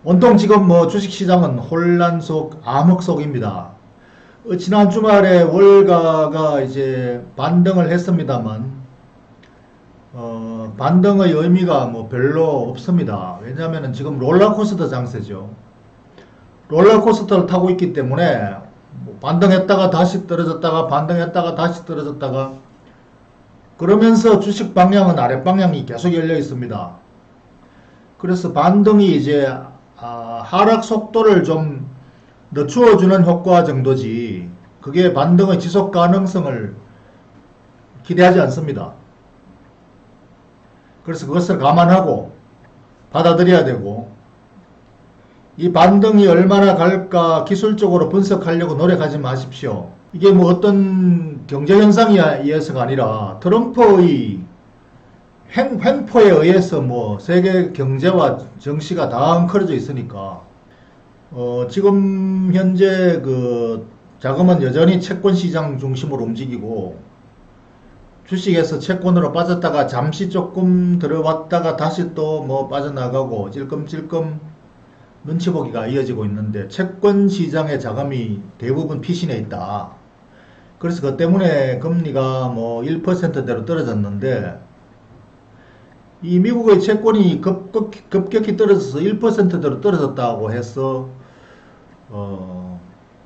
온통 지금 뭐 주식시장은 혼란 속, 암흑 속입니다. 지난 주말에 월가가 이제 반등을 했습니다만, 반등의 의미가 뭐 별로 없습니다. 왜냐하면 지금 롤러코스터 장세죠. 롤러코스터를 타고 있기 때문에 뭐 반등했다가 다시 떨어졌다가 반등했다가 다시 떨어졌다가 그러면서 주식 방향은 아랫 방향이 계속 열려 있습니다. 그래서 반등이 이제 하락 속도를 좀 늦추어주는 효과 정도지 그게 반등의 지속 가능성을 기대하지 않습니다. 그래서 그것을 감안하고 받아들여야 되고, 이 반등이 얼마나 갈까 기술적으로 분석하려고 노력하지 마십시오. 이게 뭐 어떤 경제현상에 의해서가 아니라 트럼프의 횡포에 의해서 뭐 세계 경제와 정시가 다 엉클어져 있으니까, 지금 현재 그 자금은 여전히 채권 시장 중심으로 움직이고, 주식에서 채권으로 빠졌다가 잠시 조금 들어왔다가 다시 또 뭐 빠져나가고 찔끔찔끔 눈치 보기가 이어지고 있는데, 채권 시장의 자금이 대부분 피신해 있다. 그래서 그 때문에 금리가 뭐 1%대로 떨어졌는데, 이 미국의 채권이 급격히 떨어져서 1%대로 떨어졌다고 해서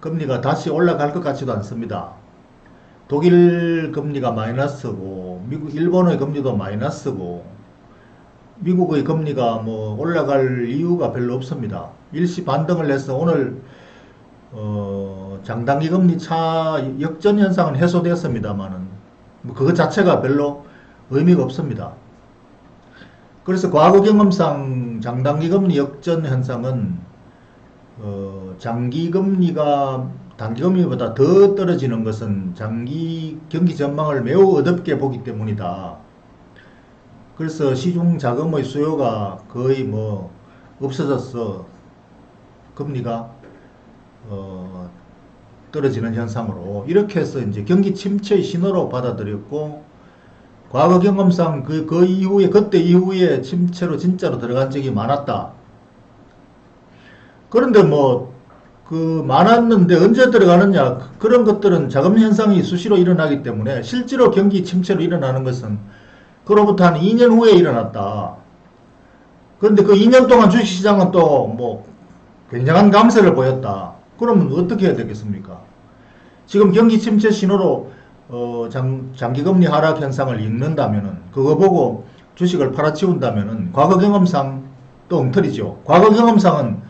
금리가 다시 올라갈 것 같지도 않습니다. 독일 금리가 마이너스고 일본의 금리도 마이너스고 미국의 금리가 뭐 올라갈 이유가 별로 없습니다. 일시 반등을 해서 오늘 장단기 금리 차 역전 현상은 해소되었습니다만은 뭐 그것 자체가 별로 의미가 없습니다. 그래서 과거 경험상 장단기 금리 역전 현상은 장기 금리가 단기 금리보다 더 떨어지는 것은 장기 경기 전망을 매우 어둡게 보기 때문이다. 그래서 시중 자금의 수요가 거의 뭐 없어져서 금리가 떨어지는 현상으로, 이렇게 해서 이제 경기 침체의 신호로 받아들였고, 과거 경험상 그 이후에, 그때 이후에 침체로 진짜로 들어간 적이 많았다. 그런데 뭐 많았는데 언제 들어가느냐, 그런 것들은 자금 현상이 수시로 일어나기 때문에 실제로 경기 침체로 일어나는 것은 그로부터 한 2년 후에 일어났다. 그런데 그 2년 동안 주식시장은 또 뭐 굉장한 감세를 보였다. 그러면 어떻게 해야 되겠습니까? 지금 경기 침체 신호로 장기금리 하락 현상을 읽는다면은, 그거 보고 주식을 팔아치운다면은 과거 경험상 또 엉터리죠. 과거 경험상은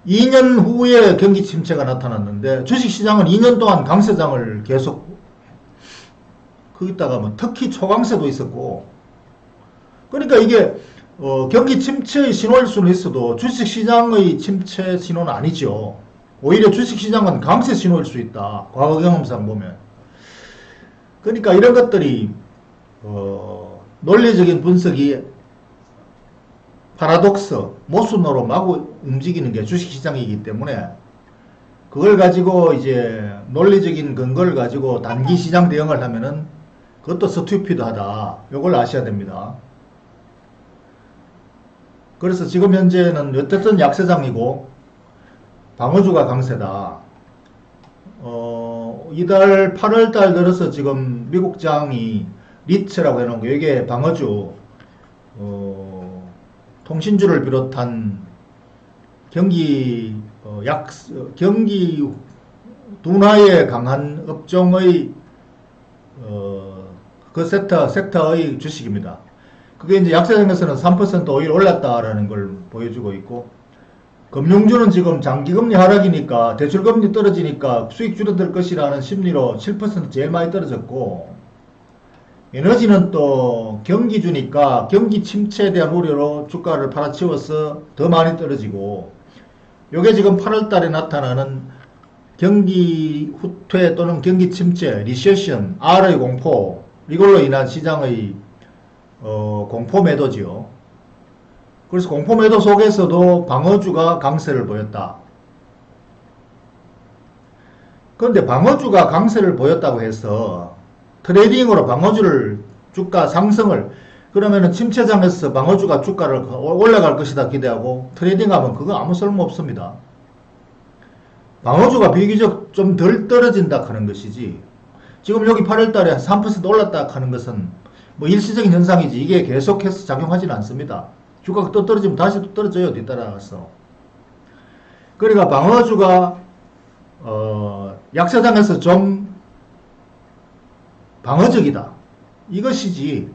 2년 후에 경기 침체가 나타났는데 주식시장은 2년 동안 강세장을 계속, 거기다가 뭐 특히 초강세도 있었고, 그러니까 이게 경기 침체의 신호일 수는 있어도 주식시장의 침체 신호는 아니죠. 오히려 주식시장은 강세 신호일 수 있다. 과거 경험상 보면. 그러니까 이런 것들이 논리적인 분석이 파라독스, 모순으로 마구 움직이는 게 주식시장이기 때문에, 그걸 가지고 이제 논리적인 근거를 가지고 단기 시장 대응을 하면은 그것도 스튜피드하다. 이걸 아셔야 됩니다. 그래서 지금 현재는 어쨌든 약세장이고 방어주가 강세다. 이달 8월달 들어서 지금 미국장이 리츠라고 해놓은 거, 이게 방어주, 통신주를 비롯한 경기 경기 둔화에 강한 업종의 그 섹터의 주식입니다. 그게 이제 약세장에서는 3% 오히려 올랐다라는 걸 보여주고 있고, 금융주는 지금 장기금리 하락이니까 대출금리 떨어지니까 수익 줄어들 것이라는 심리로 7% 제일 많이 떨어졌고, 에너지는 또 경기주니까 경기 침체에 대한 우려로 주가를 팔아치워서 더 많이 떨어지고, 요게 지금 8월달에 나타나는 경기 후퇴 또는 경기 침체, 리세션, R의 공포, 이걸로 인한 시장의 공포 매도지요. 그래서 공포 매도 속에서도 방어주가 강세를 보였다. 그런데 방어주가 강세를 보였다고 해서 트레이딩으로 방어주를 주가 상승을 그러면은 침체장에서 방어주가 주가를 올라갈 것이다 기대하고 트레이딩하면 그거 아무 쓸모 없습니다. 방어주가 비교적 좀 덜 떨어진다 하는 것이지, 지금 여기 8월달에 3% 올랐다 하는 것은 뭐 일시적인 현상이지 이게 계속해서 작용하지는 않습니다. 주가가 또 떨어지면 다시 또 떨어져요, 뒤따라서. 그러니까 방어주가 약세장에서 좀 방어적이다 이것이지,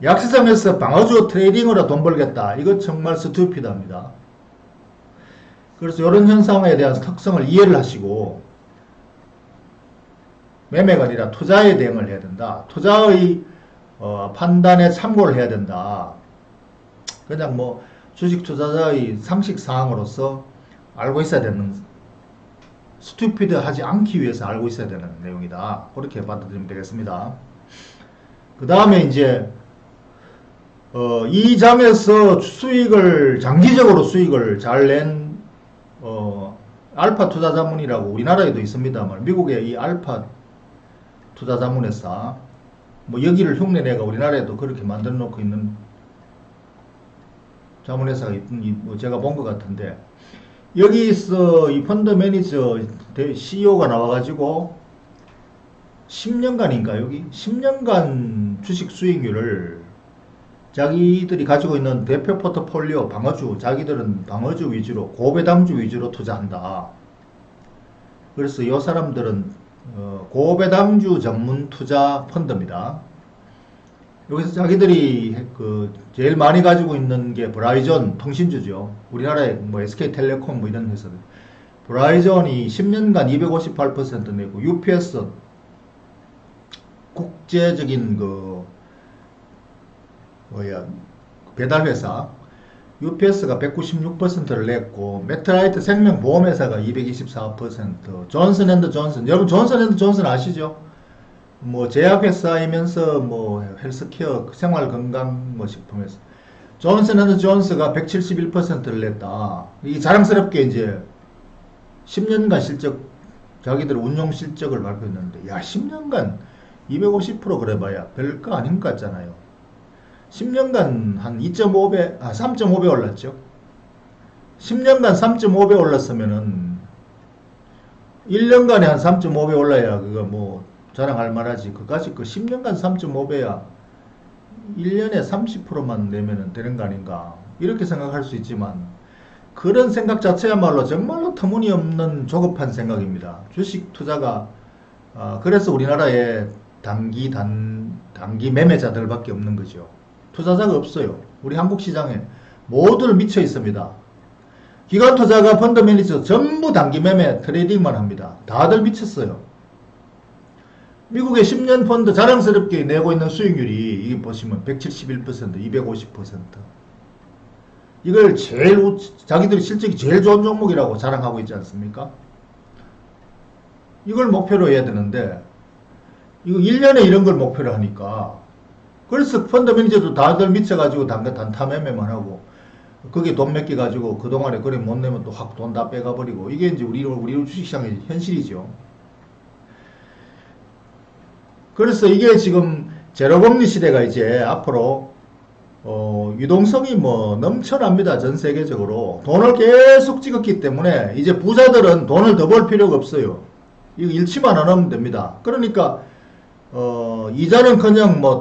약세장에서 방어주 트레이딩으로 돈 벌겠다, 이거 정말 스투피드합니다. 그래서 이런 현상에 대한 특성을 이해를 하시고 매매가 아니라 투자에 대응을 해야 된다. 투자의 판단에 참고를 해야 된다. 그냥 뭐 주식 투자자의 상식사항으로서 알고 있어야 되는, 스튜피드 하지 않기 위해서 알고 있어야 되는 내용이다. 그렇게 받아들이면 되겠습니다. 그 다음에 이제 이 장에서 수익을, 장기적으로 수익을 잘 낸 알파 투자자문이라고 우리나라에도 있습니다만, 미국의 이 알파 투자자문회사, 뭐 여기를 흉내내가 우리나라에도 그렇게 만들어 놓고 있는 자문회사가 뭐 제가 본 것 같은데, 여기서 이 펀드 매니저 CEO가 나와가지고 10년간인가, 여기 10년간 주식 수익률을 자기들이 가지고 있는 대표 포트폴리오 방어주, 자기들은 방어주 위주로, 고배당주 위주로 투자한다. 그래서 이 사람들은 고배당주 전문 투자 펀드입니다. 여기서 자기들이 제일 많이 가지고 있는 게 브라이전 통신주죠. 우리나라에 뭐 SK텔레콤 뭐 이런 회사들. 브라이전이 10년간 258% 내고, UPS 국제적인 배달회사 UPS가 196%를 냈고, 메트라이트 생명보험회사가 224%, 존슨앤드존슨, 여러분 존슨앤드존슨 아시죠? 뭐 제약회사이면서 뭐 헬스케어, 생활건강 뭐 식품회사, 존슨앤드존스가 171%를 냈다. 이 자랑스럽게 이제 10년간 실적, 자기들 운용 실적을 발표했는데, 야 10년간 250% 그래봐야 별거 아닌 것 같잖아요. 10년간 한 2.5배, 3.5배 올랐죠. 10년간 3.5배 올랐으면은 1년간에 한 3.5배 올라야 그거 뭐 자랑할 만하지. 그까지 10년간 3.5배야 1년에 30%만 내면은 되는 거 아닌가, 이렇게 생각할 수 있지만, 그런 생각 자체야말로 정말로 터무니없는 조급한 생각입니다. 주식 투자가 그래서 우리나라에 단기 매매자들밖에 없는 거죠. 투자자가 없어요. 우리 한국 시장에 모두를 미쳐 있습니다. 기관 투자가 펀드 매니저 전부 단기 매매 트레이딩만 합니다. 다들 미쳤어요. 미국의 10년 펀드 자랑스럽게 내고 있는 수익률이 이게 보시면 171%, 250%. 이걸 제일 자기들이 실적이 제일 좋은 종목이라고 자랑하고 있지 않습니까? 이걸 목표로 해야 되는데 이거 1년에 이런 걸 목표로 하니까, 그래서 펀드 매니저도 다들 미쳐가지고 단타 매매만 하고, 그게 돈 몇 개 가지고 그동안에 그래 못 내면 또 확 돈 다 빼가버리고, 이게 이제 우리 주식시장의 현실이죠. 그래서 이게 지금 제로금리 시대가 이제 앞으로 유동성이 뭐 넘쳐납니다. 전 세계적으로 돈을 계속 찍었기 때문에 이제 부자들은 돈을 더 벌 필요가 없어요. 이거 잃지만 안 하면 됩니다. 그러니까 이자는커녕 뭐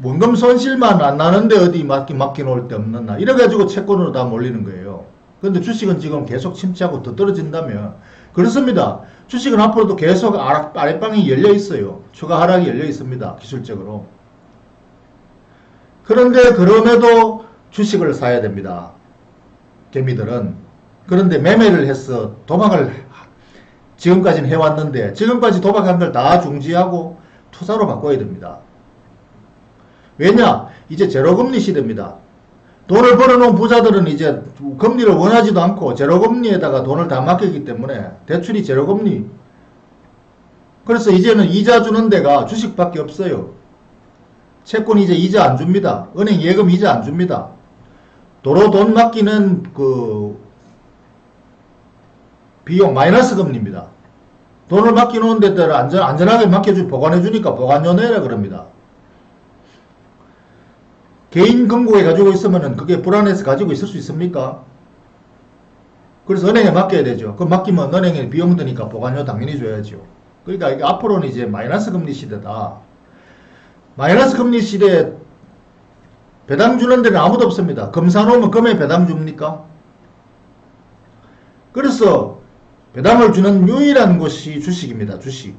원금 손실만 안 나는데 어디 맡겨놓을 데 없느냐, 이래가지고 채권으로 다 몰리는 거예요. 근데 주식은 지금 계속 침체하고 더 떨어진다면, 그렇습니다. 주식은 앞으로도 계속 아랫방이 열려 있어요. 추가 하락이 열려 있습니다. 기술적으로. 그런데 그럼에도 주식을 사야 됩니다. 개미들은. 그런데 매매를 해서 도박을 지금까지는 해왔는데, 지금까지 도박한 걸 다 중지하고 투자로 바꿔야 됩니다. 왜냐? 이제 제로금리 시대입니다. 돈을 벌어놓은 부자들은 이제 금리를 원하지도 않고 제로금리에다가 돈을 다 맡겼기 때문에 대출이 제로금리. 그래서 이제는 이자 주는 데가 주식밖에 없어요. 채권 이제 이자 안 줍니다. 은행 예금 이자 안 줍니다. 도로 돈 맡기는 비용 마이너스 금리입니다. 돈을 맡겨놓은 데들 안전하게 보관해주니까 보관료 내라 그럽니다. 개인 금고에 가지고 있으면은 그게 불안해서 가지고 있을 수 있습니까? 그래서 은행에 맡겨야 되죠. 그 맡기면 은행에 비용 드니까 보관료 당연히 줘야죠. 그러니까 이게 앞으로는 이제 마이너스 금리 시대다. 마이너스 금리 시대에 배당 주는 데는 아무도 없습니다. 금 사놓으면 금에 배당 줍니까? 그래서 배당을 주는 유일한 곳이 주식입니다. 주식.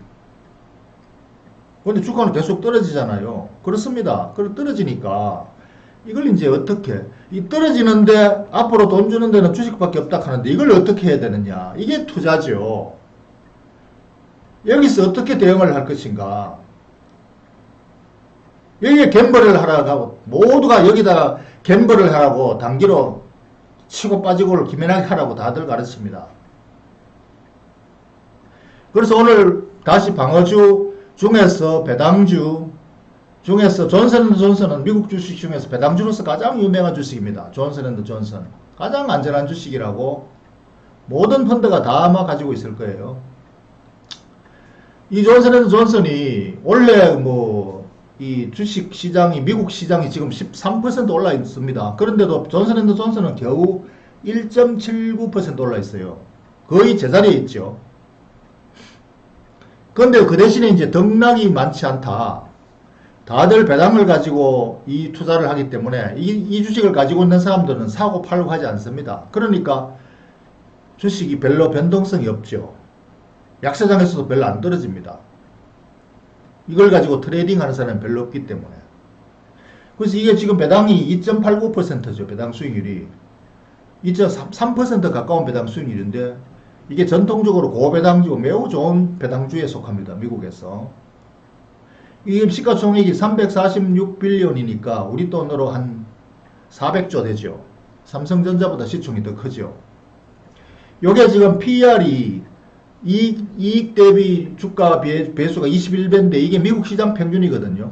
근데 주가는 계속 떨어지잖아요. 그렇습니다. 그래 떨어지니까 이걸 이제 어떻게 이 떨어지는데 앞으로 돈 주는 데는 주식밖에 없다 하는데 이걸 어떻게 해야 되느냐. 이게 투자죠. 여기서 어떻게 대응을 할 것인가. 여기에 갬블을 하라고 하고 모두가 여기다가 갬블을 하라고 단기로 치고 빠지고를 기민하게 하라고 다들 가르칩니다. 그래서 오늘 다시 방어주 중에서 배당주 중에서 존슨앤존슨은 미국 주식 중에서 배당주로서 가장 유명한 주식입니다. 존슨앤존슨 가장 안전한 주식이라고 모든 펀드가 다 아마 가지고 있을 거예요. 이 존슨앤존슨이 원래 뭐 이 주식 시장이 미국 시장이 지금 13% 올라 있습니다. 그런데도 존슨앤존슨은 겨우 1.79% 올라 있어요. 거의 제자리에 있죠. 그런데 그 대신에 이제 등락이 많지 않다. 다들 배당을 가지고 이 투자를 하기 때문에 이 주식을 가지고 있는 사람들은 사고 팔고 하지 않습니다. 그러니까 주식이 별로 변동성이 없죠. 약세장에서도 별로 안 떨어집니다. 이걸 가지고 트레이딩 하는 사람은 별로 없기 때문에. 그래서 이게 지금 배당이 2.89%죠. 배당 수익률이. 2.3% 가까운 배당 수익률인데 이게 전통적으로 고배당주고 매우 좋은 배당주에 속합니다. 미국에서. 이게 시가총액이 346빌리언이니까 우리 돈으로 한 400조 되죠. 삼성전자보다 시총이 더 크죠. 요게 지금 PER이 이익 대비 주가 배수가 21배인데 이게 미국 시장 평균이거든요.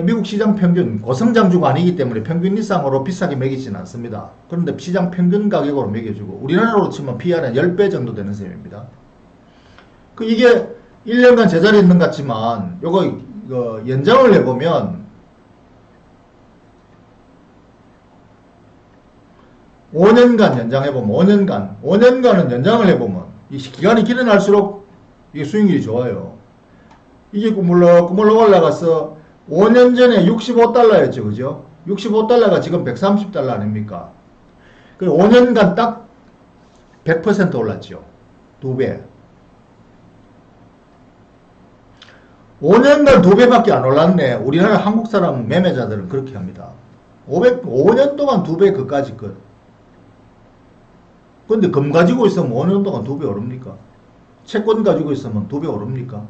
미국 시장 평균, 고성장주가 아니기 때문에 평균 이상으로 비싸게 매기지는 않습니다. 그런데 시장 평균 가격으로 매겨주고 우리나라로 치면 PER은 10배 정도 되는 셈입니다. 이게 1년간 제자리에 있는 것 같지만 이거 연장을 해보면 5년간 연장해보면 5년간은 연장을 해보면 이 기간이 길어날수록 이게 수익률이 좋아요. 이게 꾸물럭꾸물럭 올라가서 5년 전에 65달러였죠. 그죠? 65달러가 지금 130달러 아닙니까? 5년간 딱 100% 올랐죠. 2배. 5년간 2배밖에 안 올랐네. 우리나라 한국 사람 매매자들은 그렇게 합니다. 5년 동안 2배 그까지 끝. 근데 금 가지고 있으면 5년 동안 2배 오릅니까? 채권 가지고 있으면 2배 오릅니까?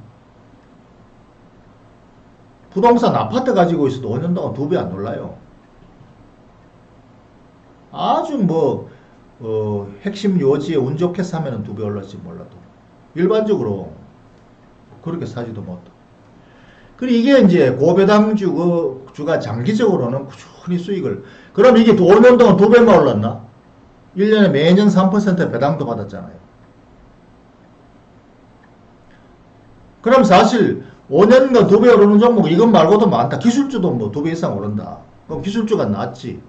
부동산 아파트 가지고 있어도 5년 동안 2배 안 올라요. 아주 핵심 요지에 운 좋게 사면은 2배 올랐지 몰라도. 일반적으로 그렇게 사지도 못해. 그리고 이게 이제 고배당주가 장기적으로는 꾸준히 수익을. 그럼 이게 5년 동안 2배만 올랐나? 1년에 매년 3% 배당도 받았잖아요. 그럼 사실 5년간 2배 오르는 종목 이것 말고도 많다. 기술주도 2배 이상 오른다. 그럼 기술주가 낫지.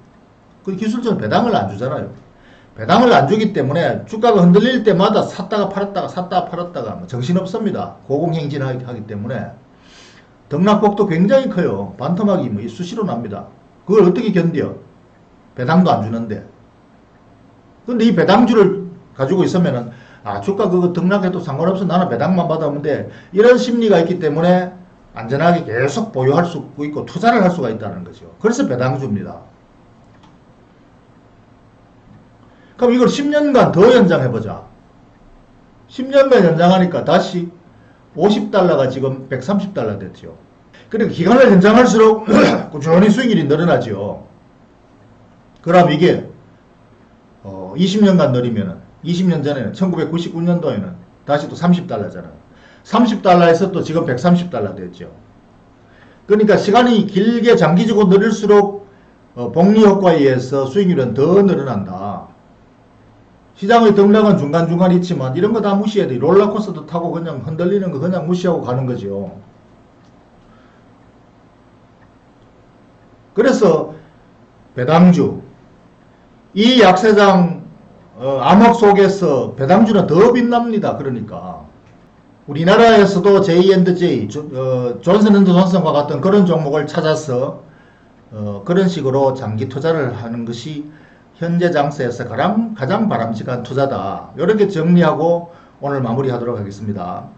그 기술주는 배당을 안 주잖아요. 배당을 안 주기 때문에 주가가 흔들릴 때마다 샀다가 팔았다가 정신없습니다. 고공행진하기 때문에 등락폭도 굉장히 커요. 반토막이 수시로 납니다. 그걸 어떻게 견뎌? 배당도 안 주는데. 근데 이 배당주를 가지고 있으면은 주가 그거 등락해도 상관없어. 나는 배당만 받아오면 돼. 이런 심리가 있기 때문에 안전하게 계속 보유할 수 있고 투자를 할 수가 있다는 거죠. 그래서 배당주입니다. 그럼 이걸 10년간 더 연장해보자. 10년간 연장하니까 다시 50달러가 지금 130달러 됐죠. 그리고 기간을 연장할수록 꾸준히 수익률이 늘어나죠. 그럼 이게 20년간 늘리면은 20년 전에는 1999년도에는 다시 또 30달러잖아요. 30달러에서 또 지금 130달러 됐죠. 그러니까 시간이 길게 장기적으로 늘릴수록 복리 효과에 의해서 수익률은 더 늘어난다. 시장의 등락은 중간중간 있지만 이런 거 다 무시해야 돼. 롤러코스터 타고 그냥 흔들리는 거 그냥 무시하고 가는 거죠. 그래서 배당주, 이 약세장 암흑 속에서 배당주는 더 빛납니다. 그러니까 우리나라에서도 J&J, 존슨앤존슨과 같은 그런 종목을 찾아서 그런 식으로 장기 투자를 하는 것이 현재 장세에서 가장 바람직한 투자다. 이렇게 정리하고 오늘 마무리하도록 하겠습니다.